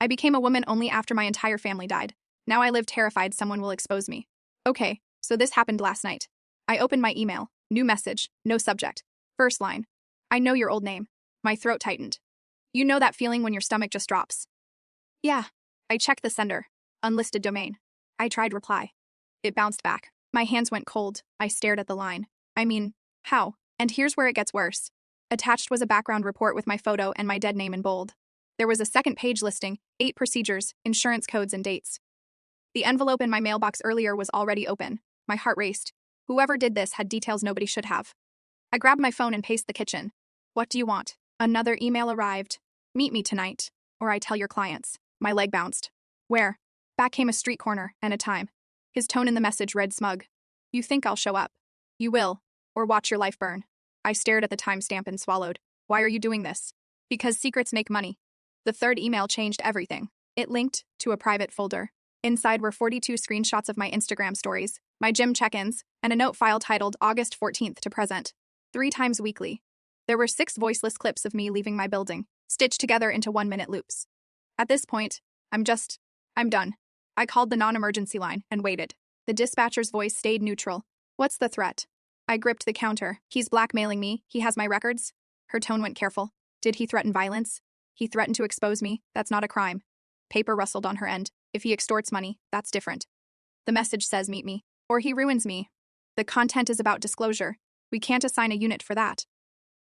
I became a woman only after my entire family died. Now I live terrified someone will expose me. Okay, so this happened last night. I opened my email. New message. No subject. First line. I know your old name. My throat tightened. You know that feeling when your stomach just drops? Yeah. I checked the sender. Unlisted domain. I tried reply. It bounced back. My hands went cold. I stared at the line. I mean, how? And here's where it gets worse. Attached was a background report with my photo and my dead name in bold. There was a second page listing 8 procedures, insurance codes, and dates. The envelope in my mailbox earlier was already open. My heart raced. Whoever did this had details nobody should have. I grabbed my phone and paced the kitchen. What do you want? Another email arrived. Meet me tonight, or I tell your clients. My leg bounced. Where? Back came a street corner and a time. His tone in the message read smug. You think I'll show up? You will, or watch your life burn. I stared at the timestamp and swallowed. Why are you doing this? Because secrets make money. The third email changed everything. It linked to a private folder. Inside were 42 screenshots of my Instagram stories, my gym check-ins, and a note file titled August 14th to present. 3 times weekly. There were 6 voiceless clips of me leaving my building, stitched together into 1-minute loops. At this point, I'm done. I called the non-emergency line and waited. The dispatcher's voice stayed neutral. What's the threat? I gripped the counter. He's blackmailing me. He has my records. Her tone went careful. Did he threaten violence? He threatened to expose me. That's not a crime. Paper rustled on her end. If he extorts money, that's different. The message says meet me, or he ruins me. The content is about disclosure. We can't assign a unit for that.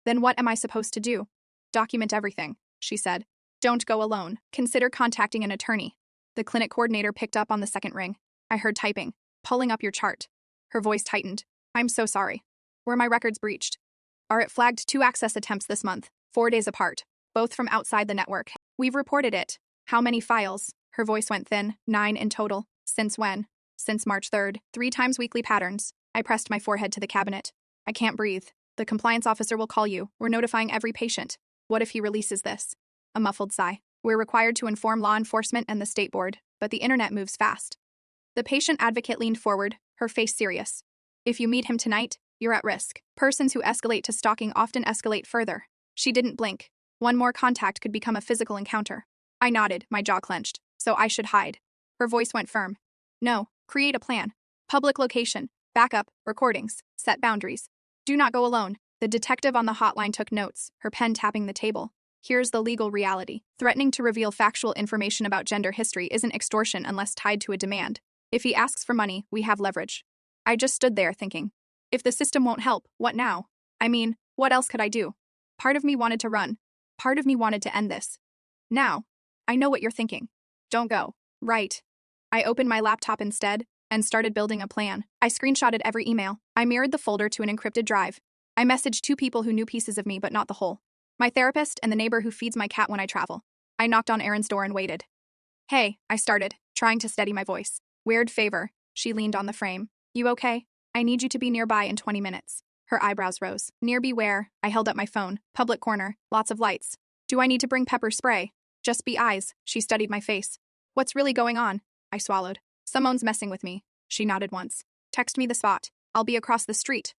Then what am I supposed to do? Document everything, she said. Don't go alone. Consider contacting an attorney. The clinic coordinator picked up on the second ring. I heard typing. Pulling up your chart. Her voice tightened. I'm so sorry. Were my records breached? It flagged 2 access attempts this month, 4 days apart, both from outside the network. We've reported it. How many files? Her voice went thin. 9 in total. Since when? Since March 3rd. 3 times weekly patterns. I pressed my forehead to the cabinet. I can't breathe. The compliance officer will call you. We're notifying every patient. What if he releases this? A muffled sigh. We're required to inform law enforcement and the state board, but the internet moves fast. The patient advocate leaned forward, her face serious. If you meet him tonight, you're at risk. Persons who escalate to stalking often escalate further. She didn't blink. One more contact could become a physical encounter. I nodded, my jaw clenched. So I should hide. Her voice went firm. No, create a plan. Public location, backup, recordings, set boundaries. Do not go alone. The detective on the hotline took notes, her pen tapping the table. Here's the legal reality. Threatening to reveal factual information about gender history isn't extortion unless tied to a demand. If he asks for money, we have leverage. I just stood there thinking. If the system won't help, what now? I mean, what else could I do? Part of me wanted to run. Part of me wanted to end this. Now, I know what you're thinking. Don't go. Right. I opened my laptop instead and started building a plan. I screenshotted every email. I mirrored the folder to an encrypted drive. I messaged 2 people who knew pieces of me but not the whole. My therapist and the neighbor who feeds my cat when I travel. I knocked on Erin's door and waited. Hey, I started, trying to steady my voice. Weird favor. She leaned on the frame. You okay? I need you to be nearby in 20 minutes. Her eyebrows rose. Nearby where? I held up my phone. Public corner. Lots of lights. Do I need to bring pepper spray? Just be eyes. She studied my face. What's really going on? I swallowed. Someone's messing with me. She nodded once. Text me the spot. I'll be across the street.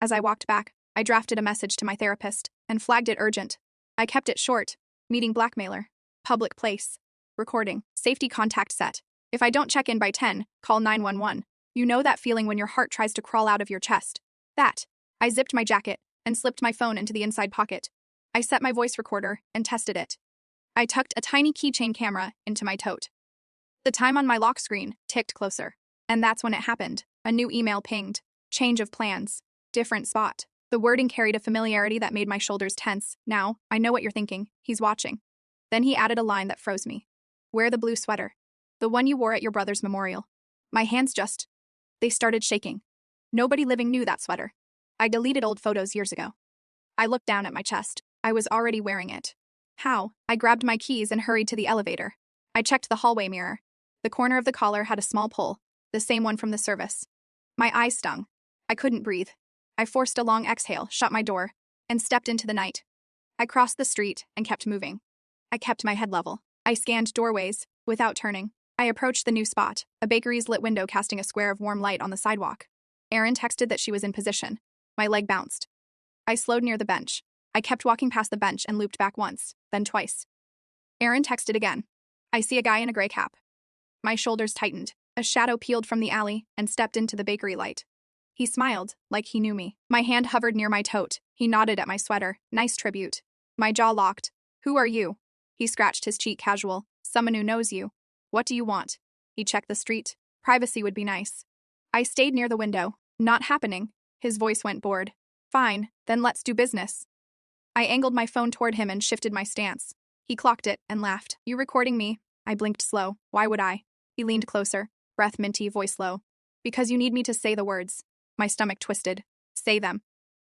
As I walked back, I drafted a message to my therapist and flagged it urgent. I kept it short. Meeting blackmailer. Public place. Recording. Safety contact set. If I don't check in by 10, call 911. You know that feeling when your heart tries to crawl out of your chest. That. I zipped my jacket and slipped my phone into the inside pocket. I set my voice recorder and tested it. I tucked a tiny keychain camera into my tote. The time on my lock screen ticked closer. And that's when it happened. A new email pinged. Change of plans. Different spot. The wording carried a familiarity that made my shoulders tense. Now, I know what you're thinking. He's watching. Then he added a line that froze me. Wear the blue sweater. The one you wore at your brother's memorial. My hands they started shaking. Nobody living knew that sweater. I deleted old photos years ago. I looked down at my chest. I was already wearing it. How? I grabbed my keys and hurried to the elevator. I checked the hallway mirror. The corner of the collar had a small pull, the same one from the service. My eyes stung. I couldn't breathe. I forced a long exhale, shut my door, and stepped into the night. I crossed the street and kept moving. I kept my head level. I scanned doorways, without turning. I approached the new spot, a bakery's lit window casting a square of warm light on the sidewalk. Erin texted that she was in position. My leg bounced. I slowed near the bench. I kept walking past the bench and looped back once, then twice. Erin texted again. I see a guy in a gray cap. My shoulders tightened. A shadow peeled from the alley and stepped into the bakery light. He smiled, like he knew me. My hand hovered near my tote. He nodded at my sweater. Nice tribute. My jaw locked. Who are you? He scratched his cheek casual. Someone who knows you. What do you want? He checked the street. Privacy would be nice. I stayed near the window. Not happening. His voice went bored. Fine, then let's do business. I angled my phone toward him and shifted my stance. He clocked it and laughed. You recording me? I blinked slow. Why would I? He leaned closer. Breath minty, voice low. Because you need me to say the words. My stomach twisted. Say them.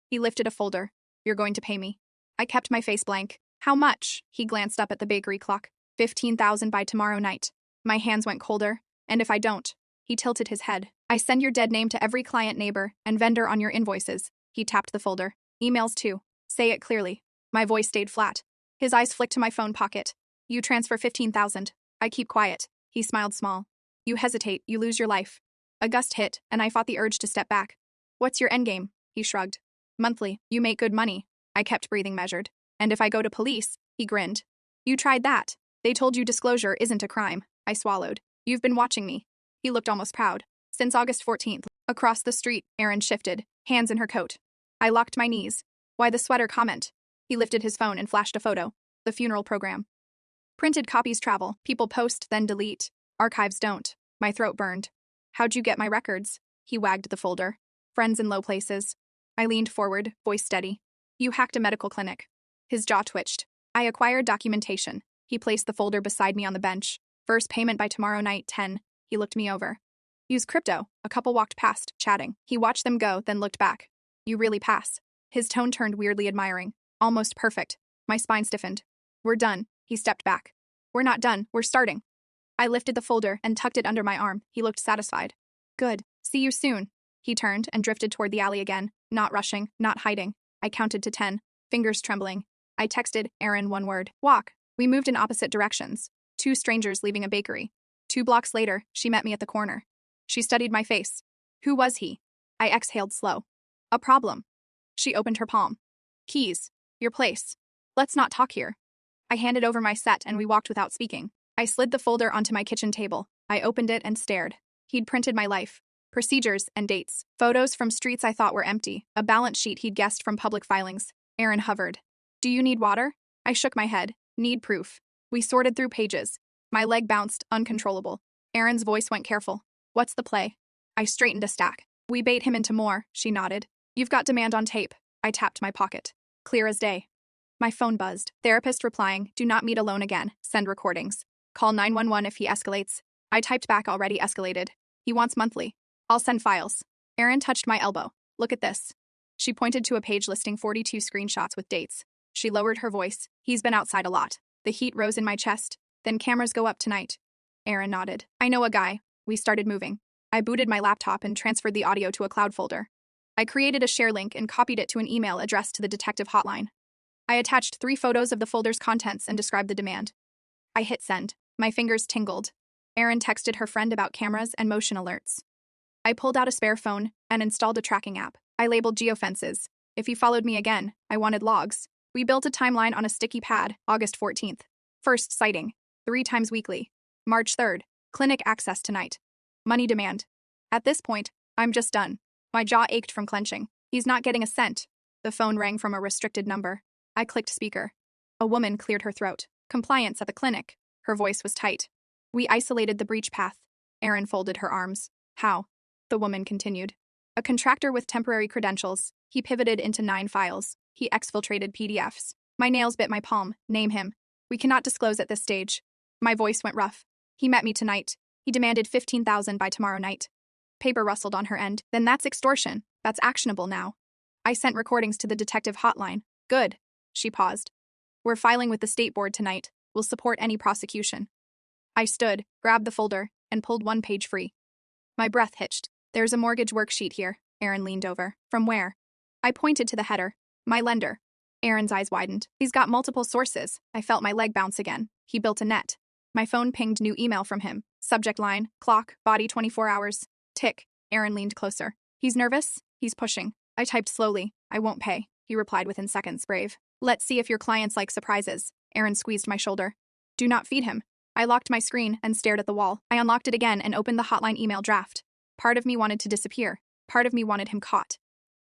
He lifted a folder. You're going to pay me. I kept my face blank. How much? He glanced up at the bakery clock. 15,000 by tomorrow night. My hands went colder. And if I don't? He tilted his head. I send your dead name to every client, neighbor, and vendor on your invoices. He tapped the folder. Emails too. Say it clearly. My voice stayed flat. His eyes flicked to my phone pocket. You transfer 15,000. I keep quiet. He smiled small. You hesitate, you lose your life. A gust hit, and I fought the urge to step back. What's your endgame? He shrugged. Monthly. You make good money. I kept breathing measured. And if I go to police? He grinned. You tried that. They told you disclosure isn't a crime. I swallowed. You've been watching me. He looked almost proud. Since August 14th. Across the street, Erin shifted, hands in her coat. I locked my knees. Why the sweater comment? He lifted his phone and flashed a photo. The funeral program. Printed copies travel. People post, then delete. Archives don't. My throat burned. How'd you get my records? He wagged the folder. Friends in low places. I leaned forward, voice steady. You hacked a medical clinic. His jaw twitched. I acquired documentation. He placed the folder beside me on the bench. First payment by tomorrow night, 10. He looked me over. Use crypto. A couple walked past, chatting. He watched them go, then looked back. You really pass. His tone turned weirdly admiring. Almost perfect. My spine stiffened. We're done. He stepped back. We're not done. We're starting. I lifted the folder and tucked it under my arm. He looked satisfied. Good. See you soon. He turned and drifted toward the alley again, not rushing, not hiding. I counted to 10, fingers trembling. I texted Erin one word. Walk. We moved in opposite directions. Two strangers leaving a bakery. 2 blocks later, she met me at the corner. She studied my face. Who was he? I exhaled slow. A problem. She opened her palm. Keys. Your place. Let's not talk here. I handed over my set and we walked without speaking. I slid the folder onto my kitchen table. I opened it and stared. He'd printed my life. Procedures and dates. Photos from streets I thought were empty. A balance sheet he'd guessed from public filings. Erin hovered. Do you need water? I shook my head. Need proof. We sorted through pages. My leg bounced, uncontrollable. Erin's voice went careful. What's the play? I straightened a stack. We bait him into more, she nodded. You've got demand on tape. I tapped my pocket. Clear as day. My phone buzzed. Therapist replying, do not meet alone again. Send recordings. Call 911 if he escalates. I typed back already escalated. He wants monthly. I'll send files. Erin touched my elbow. Look at this. She pointed to a page listing 42 screenshots with dates. She lowered her voice. He's been outside a lot. The heat rose in my chest. Then cameras go up tonight. Erin nodded. I know a guy. We started moving. I booted my laptop and transferred the audio to a cloud folder. I created a share link and copied it to an email addressed to the detective hotline. I attached 3 photos of the folder's contents and described the demand. I hit send. My fingers tingled. Erin texted her friend about cameras and motion alerts. I pulled out a spare phone and installed a tracking app. I labeled geofences. If he followed me again, I wanted logs. We built a timeline on a sticky pad, August 14th. First sighting, 3 times weekly. March 3rd, clinic access tonight. Money demand. At this point, I'm just done. My jaw ached from clenching. He's not getting a cent. The phone rang from a restricted number. I clicked speaker. A woman cleared her throat. Compliance at the clinic. Her voice was tight. We isolated the breach path. Erin folded her arms. How? The woman continued. A contractor with temporary credentials. He pivoted into 9 files. He exfiltrated PDFs. My nails bit my palm. Name him. We cannot disclose at this stage. My voice went rough. He met me tonight. He demanded 15,000 by tomorrow night. Paper rustled on her end. Then that's extortion. That's actionable now. I sent recordings to the detective hotline. Good. She paused. We're filing with the state board tonight. We'll support any prosecution. I stood, grabbed the folder, and pulled 1 page free. My breath hitched. There's a mortgage worksheet here. Erin leaned over. From where? I pointed to the header. My lender. Erin's eyes widened. He's got multiple sources. I felt my leg bounce again. He built a net. My phone pinged new email from him. Subject line, clock, body 24 hours. Tick. Erin leaned closer. He's nervous? He's pushing. I typed slowly. I won't pay. He replied within seconds, brave. Let's see if your clients like surprises. Erin squeezed my shoulder. Do not feed him. I locked my screen and stared at the wall. I unlocked it again and opened the hotline email draft. Part of me wanted to disappear. Part of me wanted him caught.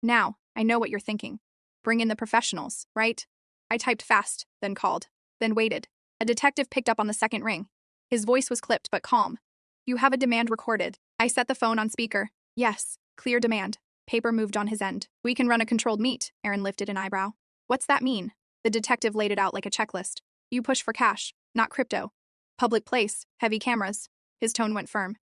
Now, I know what you're thinking. Bring in the professionals, right? I typed fast, then called, then waited. A detective picked up on the second ring. His voice was clipped but calm. You have a demand recorded. I set the phone on speaker. Yes, clear demand. Paper moved on his end. We can run a controlled meet. Aaron lifted an eyebrow. What's that mean? The detective laid it out like a checklist. You push for cash, not crypto. Public place, heavy cameras. His tone went firm.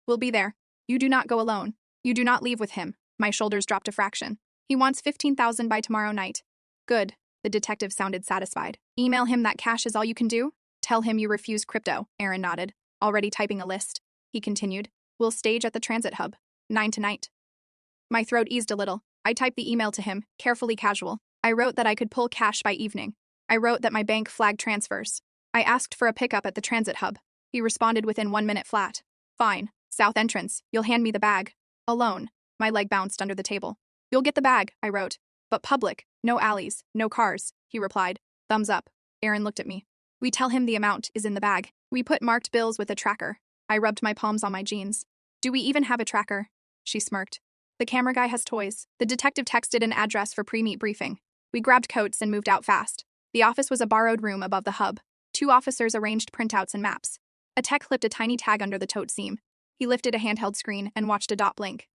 We'll be there. You do not go alone. You do not leave with him. My shoulders dropped a fraction. He wants $15,000 by tomorrow night. Good. The detective sounded satisfied. Email him that cash is all you can do? Tell him you refuse crypto. Aaron nodded, already typing a list. He continued. We'll stage at the transit hub. 9 tonight. My throat eased a little. I typed the email to him, carefully casual. I wrote that I could pull cash by evening. I wrote that my bank flagged transfers. I asked for a pickup at the transit hub. He responded within 1 minute flat. Fine. South entrance. You'll hand me the bag. Alone. My leg bounced under the table. You'll get the bag, I wrote. But public. No alleys. No cars. He replied. Thumbs up. Aaron looked at me. We tell him the amount is in the bag. We put marked bills with a tracker. I rubbed my palms on my jeans. Do we even have a tracker? She smirked. The camera guy has toys. The detective texted an address for pre-meet briefing. We grabbed coats and moved out fast. The office was a borrowed room above the hub. 2 officers arranged printouts and maps. A tech clipped a tiny tag under the tote seam. He lifted a handheld screen and watched a dot blink.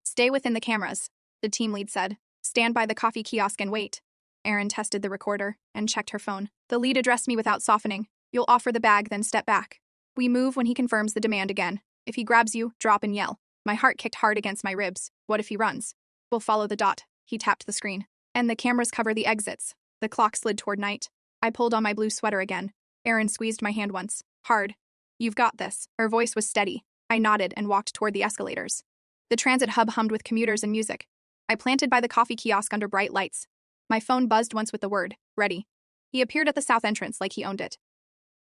Stay within the cameras, the team lead said. Stand by the coffee kiosk and wait. Aaron tested the recorder and checked her phone. The lead addressed me without softening. You'll offer the bag, then step back. We move when he confirms the demand again. If he grabs you, drop and yell. My heart kicked hard against my ribs. What if he runs? We'll follow the dot. He tapped the screen. And the cameras cover the exits. The clock slid toward night. I pulled on my blue sweater again. Aaron squeezed my hand once. Hard. You've got this. Her voice was steady. I nodded and walked toward the escalators. The transit hub hummed with commuters and music. I planted by the coffee kiosk under bright lights. My phone buzzed once with the word, ready. He appeared at the south entrance like he owned it.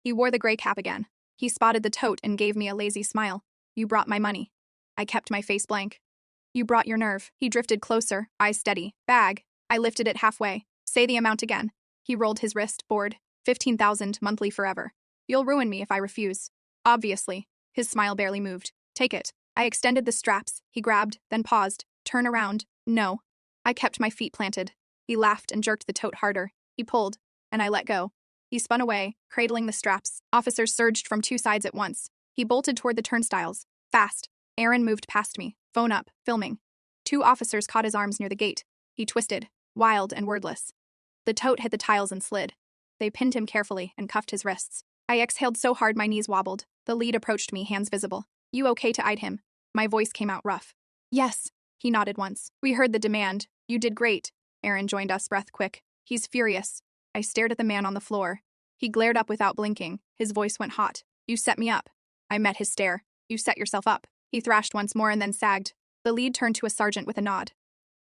He wore the gray cap again. He spotted the tote and gave me a lazy smile. You brought my money. I kept my face blank. You brought your nerve. He drifted closer, eyes steady. Bag. I lifted it halfway. Say the amount again. He rolled his wrist, bored. 15,000 monthly forever. You'll ruin me if I refuse. Obviously. His smile barely moved. Take it. I extended the straps. He grabbed, then paused. Turn around. No. I kept my feet planted. He laughed and jerked the tote harder. He pulled, and I let go. He spun away, cradling the straps. Officers surged from 2 sides at once. He bolted toward the turnstiles. Fast. Aaron moved past me. Phone up, filming. 2 officers caught his arms near the gate. He twisted, wild and wordless. The tote hit the tiles and slid. They pinned him carefully and cuffed his wrists. I exhaled so hard my knees wobbled. The lead approached me, hands visible. You okay to ID him? My voice came out rough. Yes. He nodded once. We heard the demand. You did great. Aaron joined us, breath quick. He's furious. I stared at the man on the floor. He glared up without blinking. His voice went hot. You set me up. I met his stare. You set yourself up. He thrashed once more and then sagged. The lead turned to a sergeant with a nod.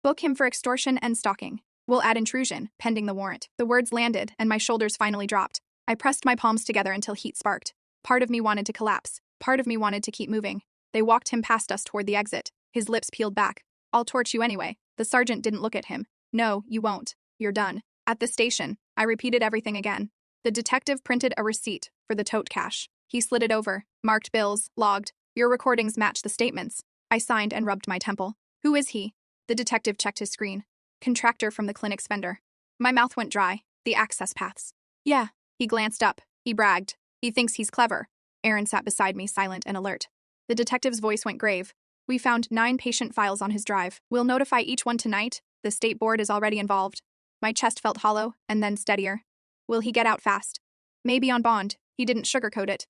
Book him for extortion and stalking. We'll add intrusion, pending the warrant. The words landed, and my shoulders finally dropped. I pressed my palms together until heat sparked. Part of me wanted to collapse. Part of me wanted to keep moving. They walked him past us toward the exit. His lips peeled back. I'll torch you anyway. The sergeant didn't look at him. No, you won't. You're done. At the station, I repeated everything again. The detective printed a receipt for the tote cash. He slid it over, marked bills, logged. Your recordings match the statements. I signed and rubbed my temple. Who is he? The detective checked his screen. Contractor from the clinic's vendor. My mouth went dry. The access paths. Yeah. He glanced up. He bragged. He thinks he's clever. Aaron sat beside me, silent and alert. The detective's voice went grave. We found 9 patient files on his drive. We'll notify each one tonight. The state board is already involved. My chest felt hollow, and then steadier. Will he get out fast? Maybe on bond. He didn't sugarcoat it.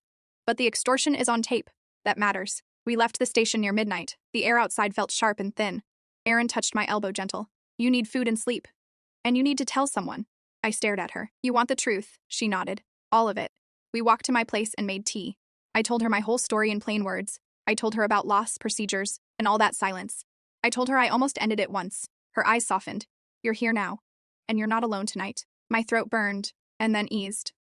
But the extortion is on tape. That matters. We left the station near midnight. The air outside felt sharp and thin. Aaron touched my elbow gentle. You need food and sleep. And you need to tell someone. I stared at her. You want the truth? She nodded. All of it. We walked to my place and made tea. I told her my whole story in plain words. I told her about loss, procedures, and all that silence. I told her I almost ended it once. Her eyes softened. You're here now. And you're not alone tonight. My throat burned, and then eased.